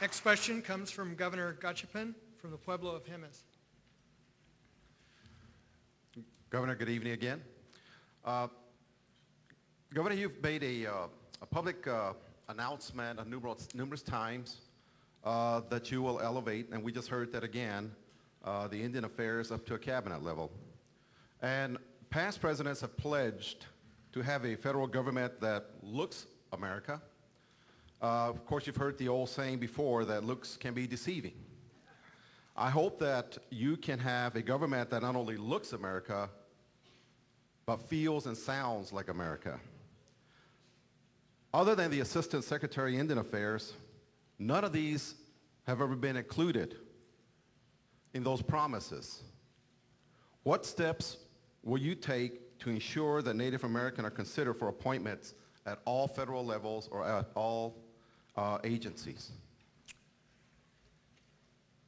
Next question comes from Governor Gachapin from the Pueblo of Jemez. Governor, good evening again. Governor, you've made a public announcement numerous times that you will elevate, and we just heard that again, the Indian affairs up to a cabinet level. And past presidents have pledged to have a federal government that looks America. Of course, you've heard the old saying before that looks can be deceiving. I hope that you can have a government that not only looks America, but feels and sounds like America. Other than the Assistant Secretary of Indian Affairs, none of these have ever been included in those promises. What steps will you take to ensure that Native Americans are considered for appointments at all federal levels or at all agencies?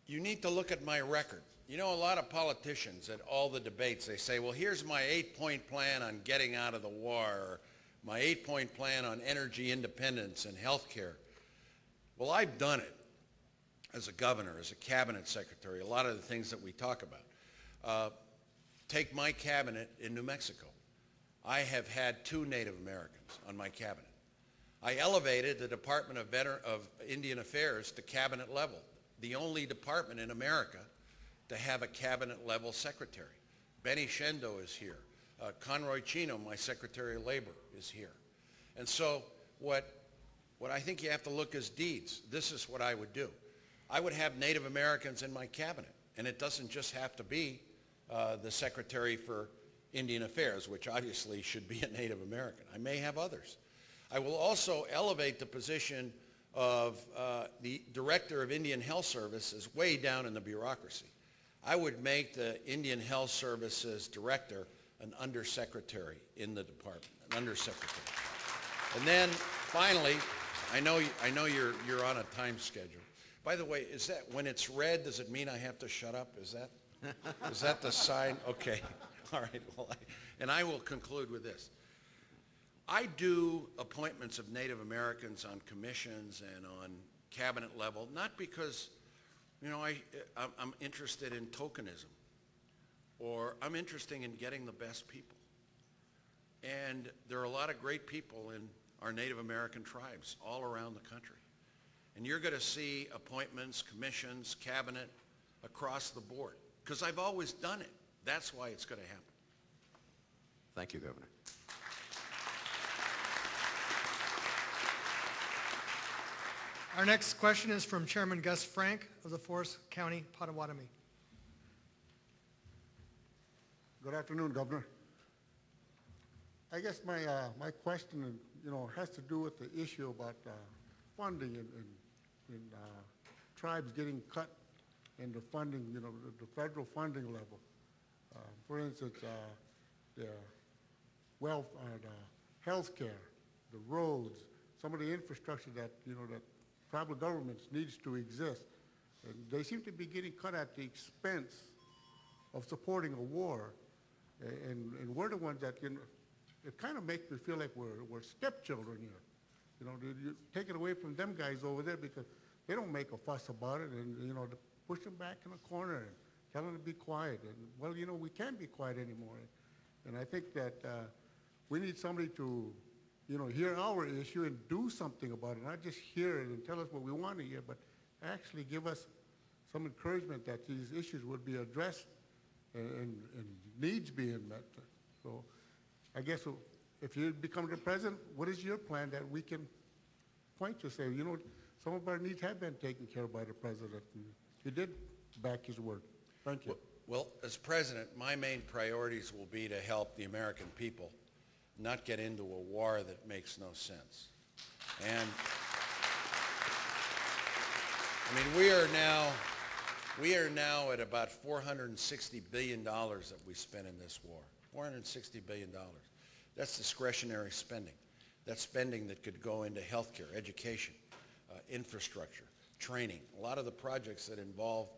You need to look at my record. You know, a lot of politicians at all the debates, they say, well, here's my 8-point plan on getting out of the war, or my 8-point plan on energy independence and health care. Well, I've done it as a governor, as a cabinet secretary, a lot of the things that we talk about. Take my cabinet in New Mexico. I have had 2 Native Americans on my cabinet. I elevated the Department of Indian Affairs to cabinet level, the only department in America to have a cabinet level secretary. Benny Shendo is here. Conroy Chino, my Secretary of Labor, is here. And so what I think you have to look is deeds. This is what I would do. I would have Native Americans in my cabinet, and it doesn't just have to be the Secretary for Indian Affairs, which obviously should be a Native American. I may have others. I will also elevate the position of the Director of Indian Health Services way down in the bureaucracy. I would make the Indian Health Services Director an undersecretary in the department, an undersecretary. And then finally, I know you're on a time schedule. By the way, is that when it's red, does it mean I have to shut up? Is that the sign? Okay. All right. Well, and I will conclude with this. I do appointments of Native Americans on commissions and on cabinet level, not because, you know, I'm interested in tokenism, or I'm interested in getting the best people. And there are a lot of great people in our Native American tribes all around the country. And you're going to see appointments, commissions, cabinet across the board, because I've always done it. That's why it's going to happen. Thank you, Governor. Our next question is from Chairman Gus Frank of the Forest County Potawatomi. Good afternoon, Governor. I guess my question, has to do with the issue about funding and tribes getting cut in the funding, the federal funding level. For instance, the wealth, the health care, the roads, some of the infrastructure that that tribal governments needs to exist. And they seem to be getting cut at the expense of supporting a war. And we're the ones that, it kind of makes me feel like we're stepchildren here. You take it away from them guys over there because they don't make a fuss about it, and, to push them back in a corner and tell them to be quiet. And, well, we can't be quiet anymore. And I think that we need somebody to hear our issue and do something about it, not just hear it and tell us what we want to hear, but actually give us some encouragement that these issues would be addressed and needs being met. So I guess if you become the president, what is your plan that we can point to, say, some of our needs have been taken care of by the president, and he did back his word. Thank you. Well, as president, my main priorities will be to help the American people not get into a war that makes no sense. And I mean, we are now at about $460 billion that we spend in this war. $460 billion. That's discretionary spending. That's spending that could go into healthcare, education, infrastructure, training, a lot of the projects that involve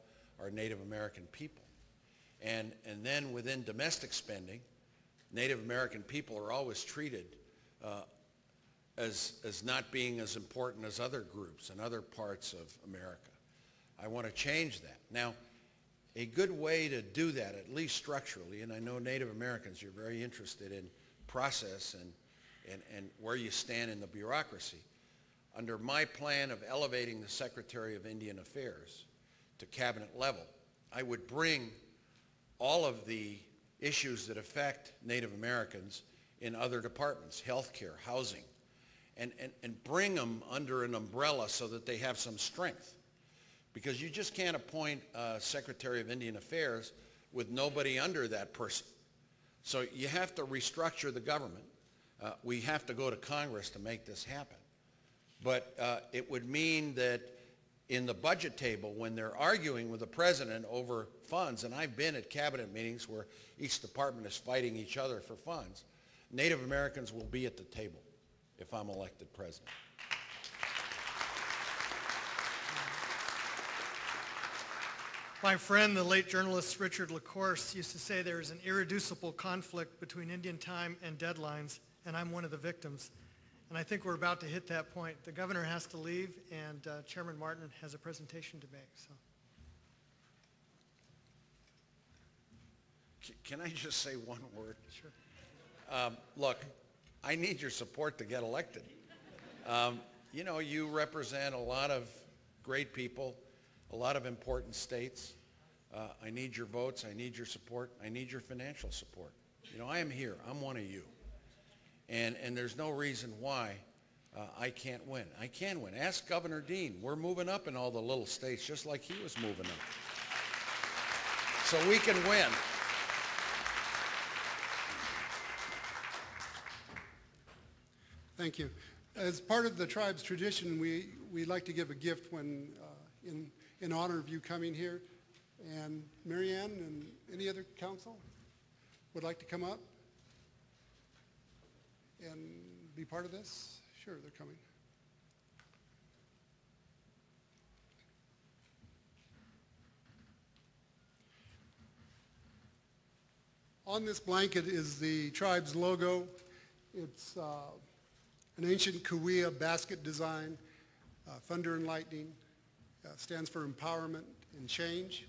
our Native American people. And then within domestic spending, Native American people are always treated as not being as important as other groups and other parts of America. I want to change that. Now, a good way to do that, at least structurally, and I know Native Americans, you're very interested in process and where you stand in the bureaucracy. Under my plan of elevating the Secretary of Indian Affairs to cabinet level, I would bring all of the issues that affect Native Americans in other departments, healthcare, housing, and bring them under an umbrella so that they have some strength. Because you just can't appoint a Secretary of Indian Affairs with nobody under that person. So you have to restructure the government. We have to go to Congress to make this happen. But it would mean that in the budget table, when they're arguing with the president over funds, and I've been at cabinet meetings where each department is fighting each other for funds, Native Americans will be at the table if I'm elected president. My friend, the late journalist Richard LaCourse, used to say there is an irreducible conflict between Indian time and deadlines, and I'm one of the victims. And I think we're about to hit that point. The governor has to leave, and Chairman Martin has a presentation to make. So. Can I just say one word? Sure. Look, I need your support to get elected. You know, you represent a lot of great people, a lot of important states. I need your votes. I need your support. I need your financial support. You know, I am here. I'm one of you. And there's no reason why I can't win. I can win. Ask Governor Dean. We're moving up in all the little states just like he was moving up. So we can win. Thank you. As part of the tribe's tradition, we like to give a gift when in honor of you coming here. And Marianne and any other council would like to come up and be part of this? Sure, they're coming. On this blanket is the tribe's logo. It's an ancient Cahuilla basket design, thunder and lightning, stands for empowerment and change.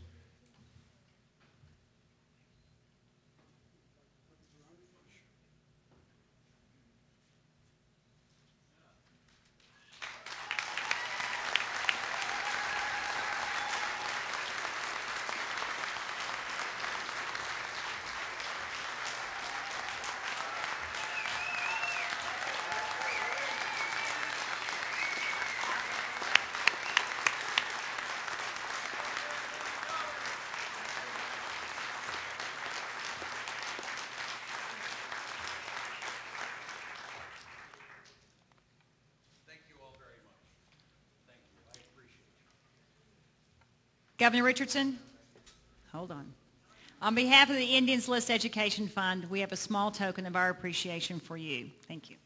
Governor Richardson, hold on. On behalf of the Indians List Education Fund, we have a small token of our appreciation for you. Thank you.